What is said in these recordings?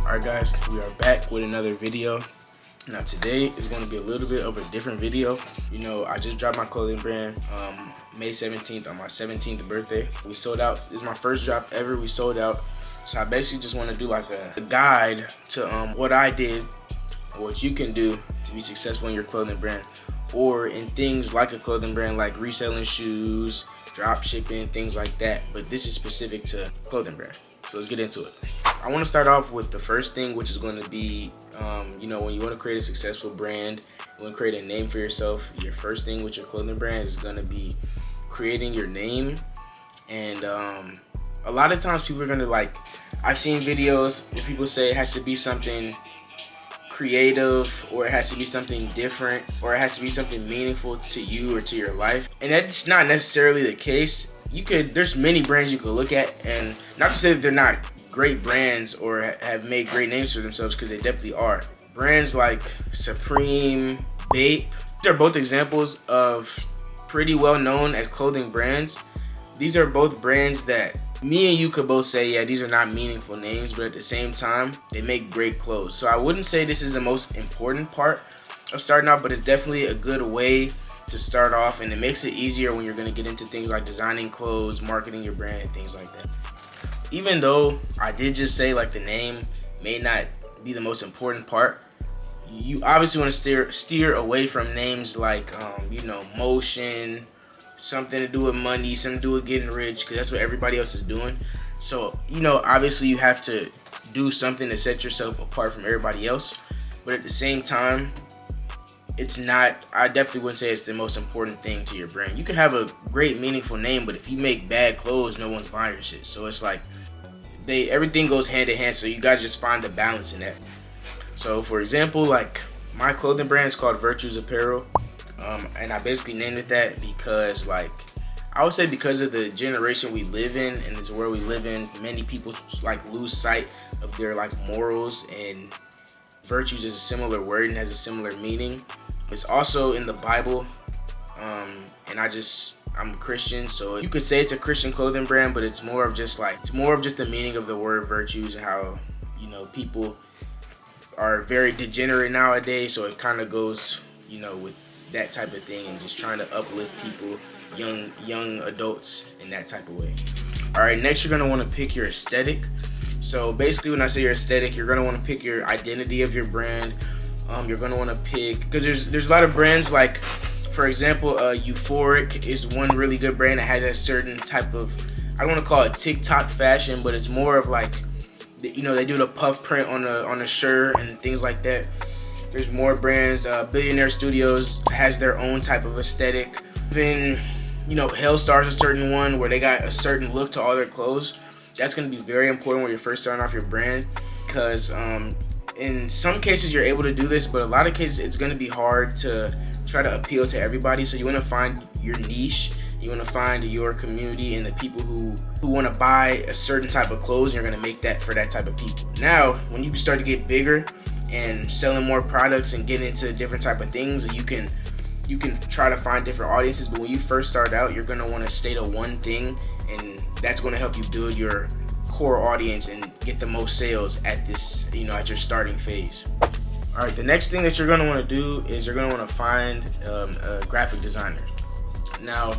Alright guys, we are back with another video. Now today is going to be a little bit of a different video. You know, I just dropped my clothing brand May 17th on my 17th birthday. We sold out. This is my first drop ever. We sold out. So I basically just want to do like a guide to what I did, what you can do to be successful in your clothing brand, or in things like a clothing brand, like reselling shoes, drop shipping, things like that. But this is specific to clothing brand. So let's get into it. I want to start off with the first thing, which is going to be, you know, when you want to create a successful brand, you want to create a name for yourself, your first thing with your clothing brand is going to be creating your name. And a lot of times people are going to I've seen videos where people say it has to be something creative, or it has to be something different, or it has to be something meaningful to you or to your life. And that's not necessarily the case. There's many brands you could look at, and not to say that they're not great brands or have made great names for themselves, because they definitely are. Brands like Supreme, Bape, these are both examples of pretty well known as clothing brands. These are both brands that me and you could both say, yeah, these are not meaningful names, but at the same time, they make great clothes. So I wouldn't say this is the most important part of starting out, but it's definitely a good way to start off, and it makes it easier when you're going to get into things like designing clothes, marketing your brand, and things like that. Even though I did just say the name may not be the most important part, you obviously want to steer away from names like you know, motion, something to do with money, something to do with getting rich, because that's what everybody else is doing. So, you know, obviously you have to do something to set yourself apart from everybody else, but at the same time, it's not, I definitely wouldn't say it's the most important thing to your brand. You can have a great, meaningful name, but if you make bad clothes, no one's buying your shit. So it's like, everything goes hand in hand, so you gotta just find the balance in that. So for example, like my clothing brand is called Virtues Apparel, and I basically named it that because, I would say because of the generation we live in and this world we live in, many people lose sight of their morals, and virtues is a similar word and has a similar meaning. It's also in the Bible, and I'm a Christian, so you could say it's a Christian clothing brand, but it's more of just the meaning of the word virtues, and how, you know, people are very degenerate nowadays, so it kind of goes, you know, with that type of thing, and just trying to uplift people, young adults, in that type of way. All right, next you're gonna want to pick your aesthetic. So basically, when I say your aesthetic, you're gonna want to pick your identity of your brand. You're gonna want to pick, because there's a lot of brands, like for example, Euphoric is one really good brand that has a certain type of, I don't want to call it TikTok fashion, but it's more of you know, they do the puff print on a shirt and things like that. There's more brands. Billionaire Studios has their own type of aesthetic. Then, you know, Hellstar's a certain one where they got a certain look to all their clothes. That's going to be very important when you're first starting off your brand, because in some cases you're able to do this, but a lot of cases it's going to be hard to try to appeal to everybody. So you want to find your niche, you want to find your community, and the people who want to buy a certain type of clothes, and you're going to make that for that type of people. Now, when you start to get bigger and selling more products and getting into different type of things, you can try to find different audiences. But when you first start out, you're going to want to stay to one thing, and that's going to help you build your core audience and get the most sales at this, you know, at your starting phase. All right, the next thing that you're going to want to do is you're going to want to find a graphic designer. Now,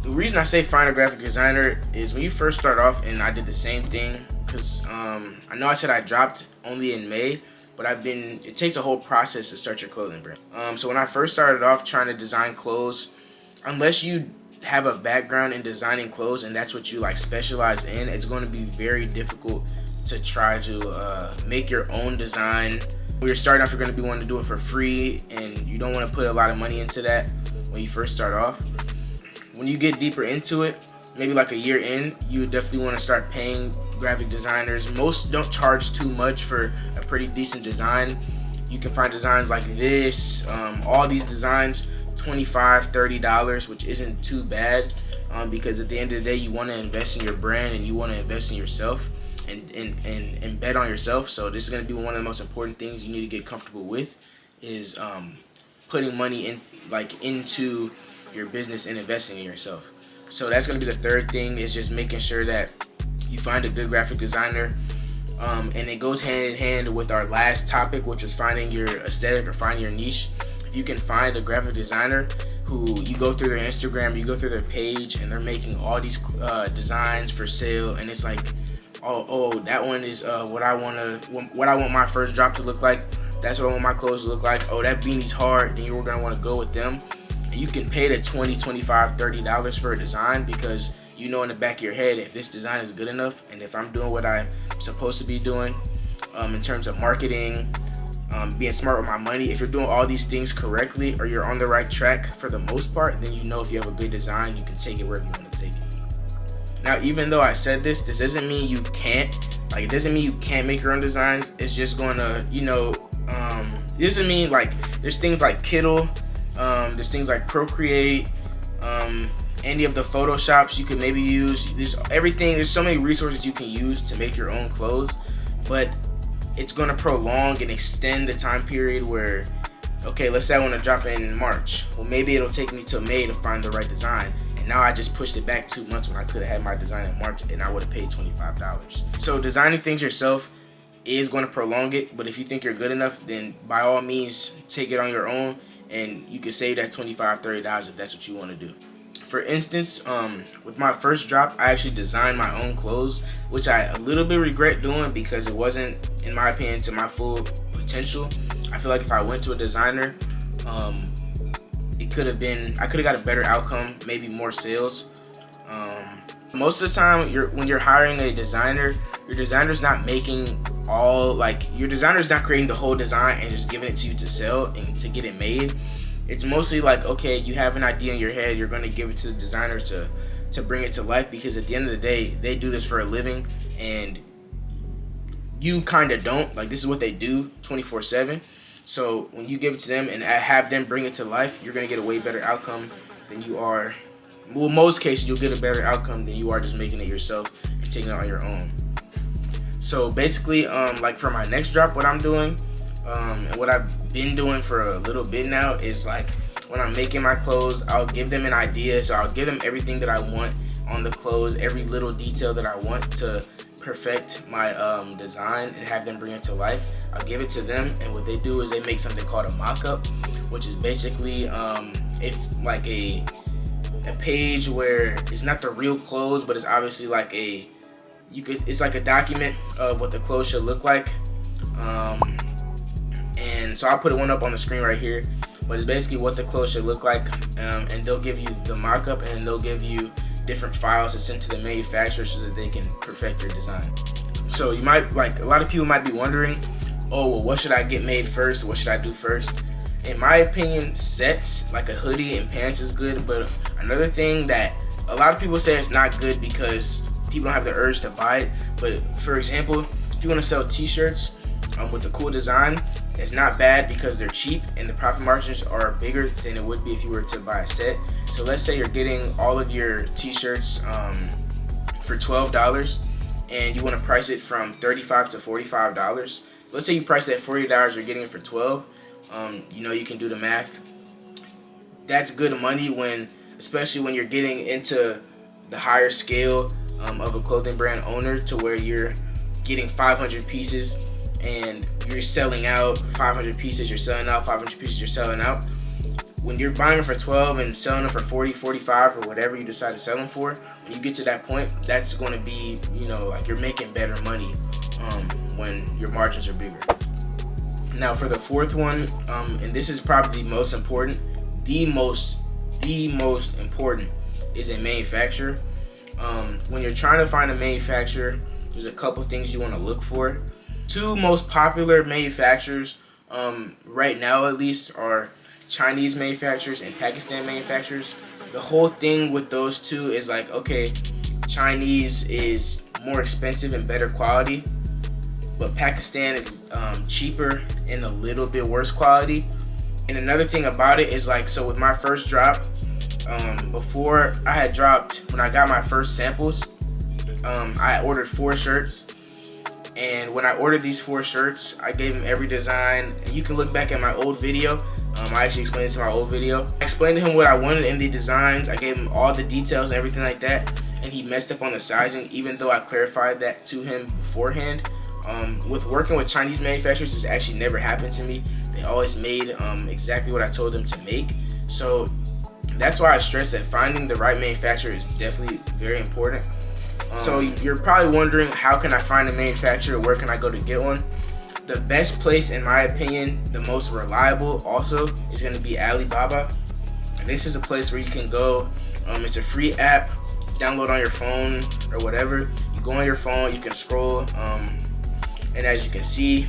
the reason I say find a graphic designer is when you first start off, and I did the same thing, because I know I said I dropped only in May, but it takes a whole process to start your clothing brand. So when I first started off trying to design clothes, unless you have a background in designing clothes and that's what you specialize in, it's going to be very difficult to try to make your own design. When you're starting off, you're going to be wanting to do it for free, and you don't want to put a lot of money into that when you first start off. When you get deeper into it, maybe a year in, you definitely want to start paying graphic designers. Most don't charge too much for a pretty decent design. You can find designs like this, all these designs, $25, $30, which isn't too bad, because at the end of the day, you want to invest in your brand, and you want to invest in yourself, and bet on yourself. So this is going to be one of the most important things you need to get comfortable with, is putting money into your business and investing in yourself. So that's going to be the third thing, is just making sure that you find a good graphic designer And it goes hand in hand with our last topic, which was finding your aesthetic or finding your niche. If you can find a graphic designer who you go through their Instagram, you go through their page, and they're making all these designs for sale, and it's like, oh, that one is what I want my first drop to look like. That's what I want my clothes to look like. Oh, that beanie's hard. Then you're gonna want to go with them. And you can pay the $20, $25, $30 for a design, because you know in the back of your head if this design is good enough, and if I'm doing what I'm supposed to be doing in terms of marketing, being smart with my money. If you're doing all these things correctly, or you're on the right track for the most part, then you know if you have a good design, you can take it wherever you want to take it. Now, even though I said this doesn't mean you can't. Like, it doesn't mean you can't make your own designs. It's just gonna, it doesn't mean like there's things like Kittl, there's things like Procreate, any of the Photoshops you could maybe use. There's so many resources you can use to make your own clothes, but it's going to prolong and extend the time period where, okay, let's say I want to drop in March. Well, maybe it'll take me till May to find the right design, and now I just pushed it back 2 months when I could have had my design in March and I would have paid $25. So designing things yourself is going to prolong it, but if you think you're good enough, then by all means take it on your own, and you can save that $25, $30 if that's what you want to do. For instance, with my first drop, I actually designed my own clothes, which I a little bit regret doing because it wasn't, in my opinion, to my full potential. I feel like if I went to a designer, I could have got a better outcome, maybe more sales. Most of the time, when you're hiring a designer, your designer's not making your designer's not creating the whole design and just giving it to you to sell and to get it made. It's mostly like, okay, you have an idea in your head, you're going to give it to the designer to bring it to life, because at the end of the day, they do this for a living, and you kind of don't. Like, this is what they do 24/7. So when you give it to them and have them bring it to life, you're going to get a way better outcome than you are. Well, most cases, you'll get a better outcome than you are just making it yourself and taking it on your own. So basically, like for my next drop, what I'm doing, and what I've been doing for a little bit now, is like when I'm making my clothes, I'll give them an idea. So I'll give them everything that I want on the clothes, every little detail that I want to perfect my design and have them bring it to life. I'll give it to them, and what they do is they make something called a mock-up, which is basically like a page where it's not the real clothes, but it's obviously like it's like a document of what the clothes should look like. And so I'll put one up on the screen right here, but it's basically what the clothes should look like, and they'll give you the mock-up, and they'll give you different files to send to the manufacturer so that they can perfect your design. So you might, like, a lot of people might be wondering, oh, well, what should I get made first? What should I do first? In my opinion, sets like a hoodie and pants is good, but another thing that a lot of people say it's not good because people don't have the urge to buy it. But for example, if you want to sell t-shirts with a cool design, it's not bad because they're cheap and the profit margins are bigger than it would be if you were to buy a set. So let's say you're getting all of your t-shirts for $12 and you want to price it from $35 to $45. Let's say you price it at $40, you're getting it for $12. You can do the math. That's good money especially when you're getting into the higher scale of a clothing brand owner, to where you're getting 500 pieces and you're selling out 500 pieces, you're selling out 500 pieces, you're selling out. When you're buying them for 12 and selling them for 40, 45, or whatever you decide to sell them for, when you get to that point, that's going to be, like you're making better money when your margins are bigger. Now for the fourth one, and this is probably the most important, the most important is a manufacturer. When you're trying to find a manufacturer, there's a couple things you want to look for. Two most popular manufacturers right now, at least, are Chinese manufacturers and Pakistan manufacturers. The whole thing with those two is like, okay, Chinese is more expensive and better quality, but Pakistan is cheaper and a little bit worse quality. And another thing about it is, like, so with my first drop, before I had dropped, when I got my first samples, I ordered 4 shirts. And when I ordered these 4 shirts, I gave him every design. And you can look back at my old video. I actually explained it to my old video. I explained to him what I wanted in the designs. I gave him all the details and everything like that. And he messed up on the sizing, even though I clarified that to him beforehand. With working with Chinese manufacturers, this actually never happened to me. They always made exactly what I told them to make. So that's why I stress that finding the right manufacturer is definitely very important. So you're probably wondering, how can I find a manufacturer? Where can I go to get one? The best place, in my opinion, the most reliable also, is going to be Alibaba. This is a place where you can go. It's a free app, download on your phone or whatever. You go on your phone, you can scroll, and as you can see,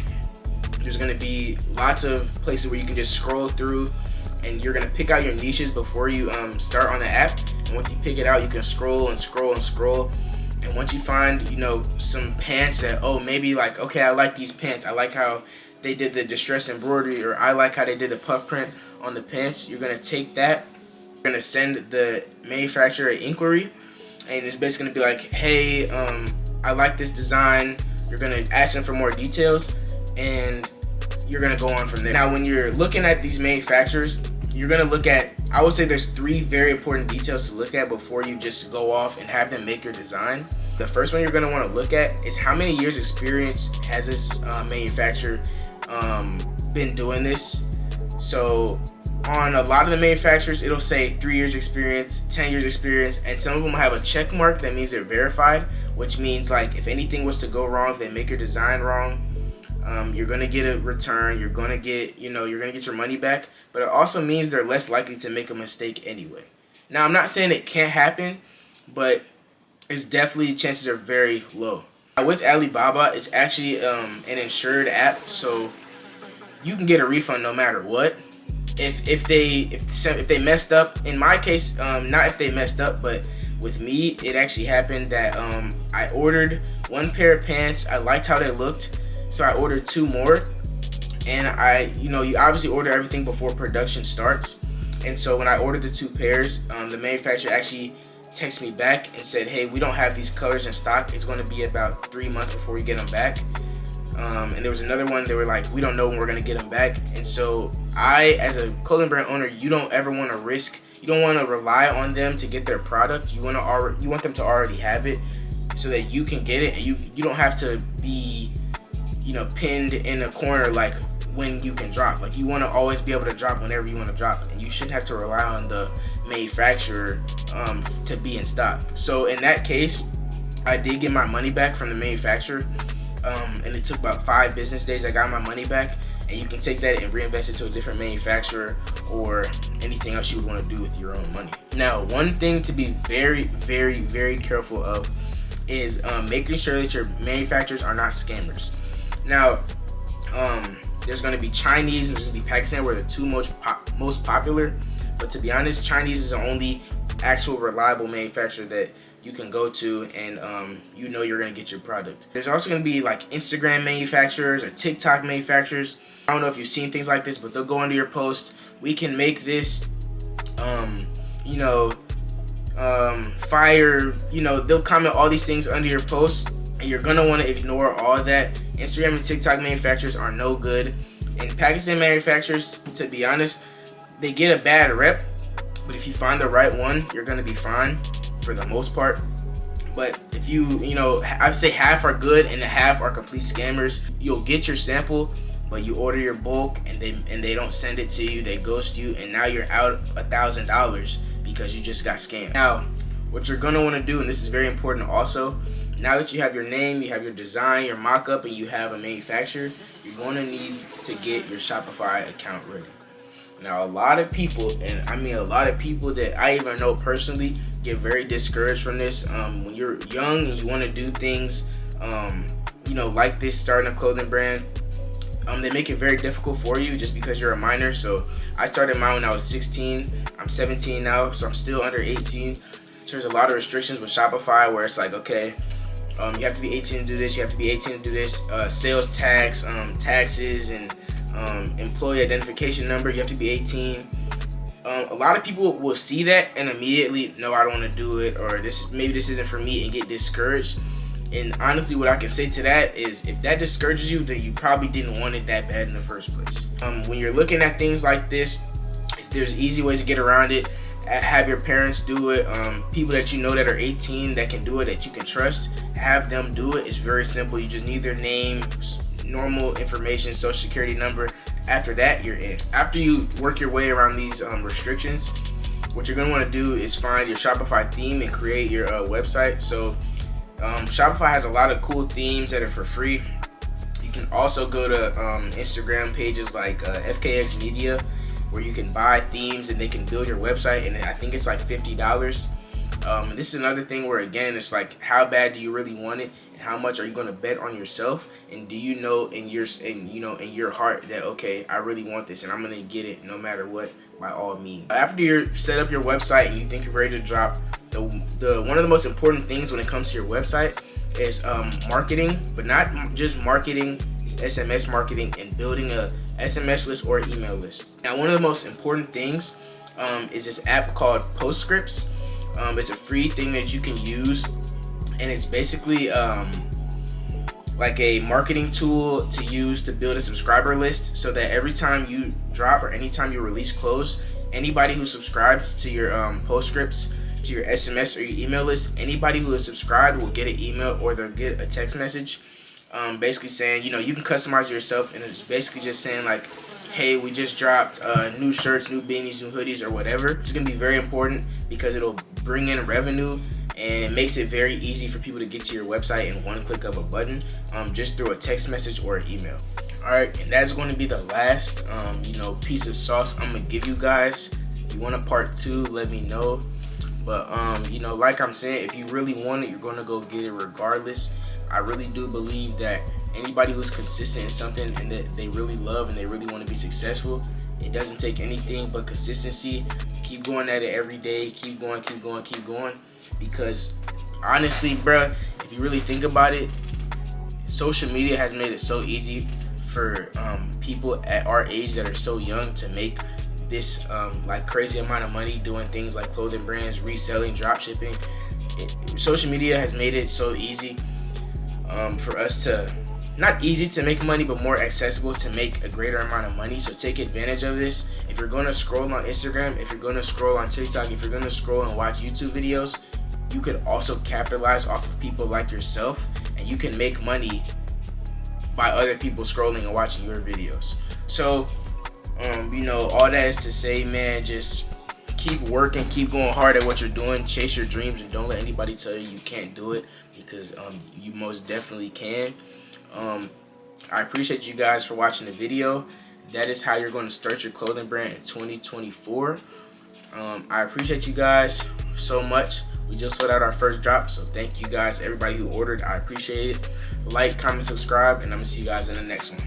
there's going to be lots of places where you can just scroll through, and you're going to pick out your niches before you start on the app. And once you pick it out, you can scroll and scroll and scroll. And once you find, some pants that, maybe like, okay, I like these pants. I like how they did the distress embroidery, or I like how they did the puff print on the pants. You're going to take that. You're going to send the manufacturer an inquiry. And it's basically going to be like, hey, I like this design. You're going to ask them for more details. And you're going to go on from there. Now, when you're looking at these manufacturers, you're going to look at, I would say there's 3 very important details to look at before you just go off and have them make your design. The first one you're going to want to look at is how many years experience has this manufacturer been doing this. So on a lot of the manufacturers, it'll say 3 years experience, 10 years experience, and some of them have a check mark that means they're verified, which means like if anything was to go wrong, if they make your design wrong, you're gonna get a return. You're gonna get, you're gonna get your money back. But it also means they're less likely to make a mistake anyway. Now, I'm not saying it can't happen, but it's definitely, chances are very low. Now, with Alibaba, it's actually an insured app, so you can get a refund no matter what. If they messed up, in my case, not if they messed up, but with me, it actually happened that I ordered 1 pair of pants. I liked how they looked, so I ordered 2 more. And you obviously order everything before production starts. And so when I ordered the 2 pairs, the manufacturer actually texted me back and said, hey, we don't have these colors in stock. It's going to be about 3 months before we get them back. And there was another one, they were like, we don't know when we're going to get them back. And so as a clothing brand owner, you don't ever want to risk, you don't want to rely on them to get their product. You want them to already have it so that you can get it, and you don't have to be, pinned in a corner like when you can drop. Like, you want to always be able to drop whenever you want to drop, and you shouldn't have to rely on the manufacturer to be in stock. So in that case, I did get my money back from the manufacturer, and it took about 5 business days. I got my money back, and you can take that and reinvest it to a different manufacturer or anything else you would want to do with your own money. Now, one thing to be very, very, very careful of is making sure that your manufacturers are not scammers. Now, there's going to be Chinese and there's going to be Pakistan, where the 2 most popular. But to be honest, Chinese is the only actual reliable manufacturer that you can go to, and you're going to get your product. There's also going to be like Instagram manufacturers or TikTok manufacturers. I don't know if you've seen things like this, but they'll go under your post. We can make this, fire. They'll comment all these things under your post, and you're going to want to ignore all that. Instagram and TikTok manufacturers are no good. And Pakistan manufacturers, to be honest, they get a bad rep. But if you find the right one, you're going to be fine for the most part. But if I'd say half are good and half are complete scammers. You'll get your sample, but you order your bulk and they don't send it to you. They ghost you, and now you're out $1,000 because you just got scammed. Now, what you're gonna want to do, and this is very important also, now that you have your name, you have your design, your mock-up, and you have a manufacturer, you're going to need to get your Shopify account ready. Now, a lot of people, and I mean a lot of people that I even know personally, get very discouraged from this. When you're young and you want to do things, like this, starting a clothing brand, they make it very difficult for you just because you're a minor. So I started mine when I was 16. I'm 17 now, so I'm still under 18. So there's a lot of restrictions with Shopify where it's like, okay, you have to be 18 to do this, you have to be 18 to do this, sales tax, taxes, and employee identification number, you have to be 18. A lot of people will see that and immediately, no, I don't want to do it, or maybe this isn't for me, and get discouraged. And honestly, what I can say to that is, if that discourages you, then you probably didn't want it that bad in the first place. When you're looking at things like this, there's easy ways to get around it. Have your parents do it. People that you know that are 18 that can do it, that you can trust, have them do it. It's very simple. You just need their name, normal information, social security number. After that, you're in. After you work your way around these restrictions, what you're going to want to do is find your Shopify theme and create your website. So Shopify has a lot of cool themes that are for free. You can also go to Instagram pages like FKX Media, where you can buy themes and they can build your website, and I think it's like $50. And this is another thing where, again, it's like, how bad do you really want it, and how much are you going to bet on yourself, and do you know in your heart that, okay, I really want this and I'm going to get it no matter what, by all means. After you set up your website and you think you're ready to drop, the one of the most important things when it comes to your website is marketing, but not just marketing, it's SMS marketing and building a SMS list or email list. Now, one of the most important things is this app called Postscripts. It's a free thing that you can use, and it's basically like a marketing tool to use to build a subscriber list, so that every time you drop or anytime you release clothes, anybody who subscribes to your Postscripts, to your SMS or your email list, anybody who is subscribed will get an email or they'll get a text message basically saying, you can customize yourself, and it's basically just saying like, hey, we just dropped new shirts, new beanies, new hoodies, or whatever. It's gonna be very important because it'll bring in revenue, and it makes it very easy for people to get to your website in one click of a button, just through a text message or an email. Alright, and that's going to be the last piece of sauce I'm gonna give you guys. If you want a part 2, let me know. But like I'm saying, if you really want it, you're gonna go get it regardless. I really do believe that anybody who's consistent in something and that they really love and they really want to be successful, it doesn't take anything but consistency. Keep going at it every day. Keep going. Because honestly, bruh, if you really think about it, social media has made it so easy for people at our age that are so young to make this like crazy amount of money doing things like clothing brands, reselling, drop shipping. Social media has made it so easy for us to, not easy to make money, but more accessible to make a greater amount of money. So take advantage of this. If you're going to scroll on Instagram, if you're going to scroll on TikTok, if you're going to scroll and watch YouTube videos, you can also capitalize off of people like yourself, and you can make money by other people scrolling and watching your videos. So all that is to say, man, just keep working, keep going hard at what you're doing, chase your dreams, and don't let anybody tell you can't do it, because you most definitely can. I appreciate you guys for watching the video. That is how you're going to start your clothing brand in 2024. I appreciate you guys so much. We just sold out our first drop, so thank you guys, everybody who ordered. I appreciate it. Like, comment, subscribe, and I'm going to see you guys in the next one.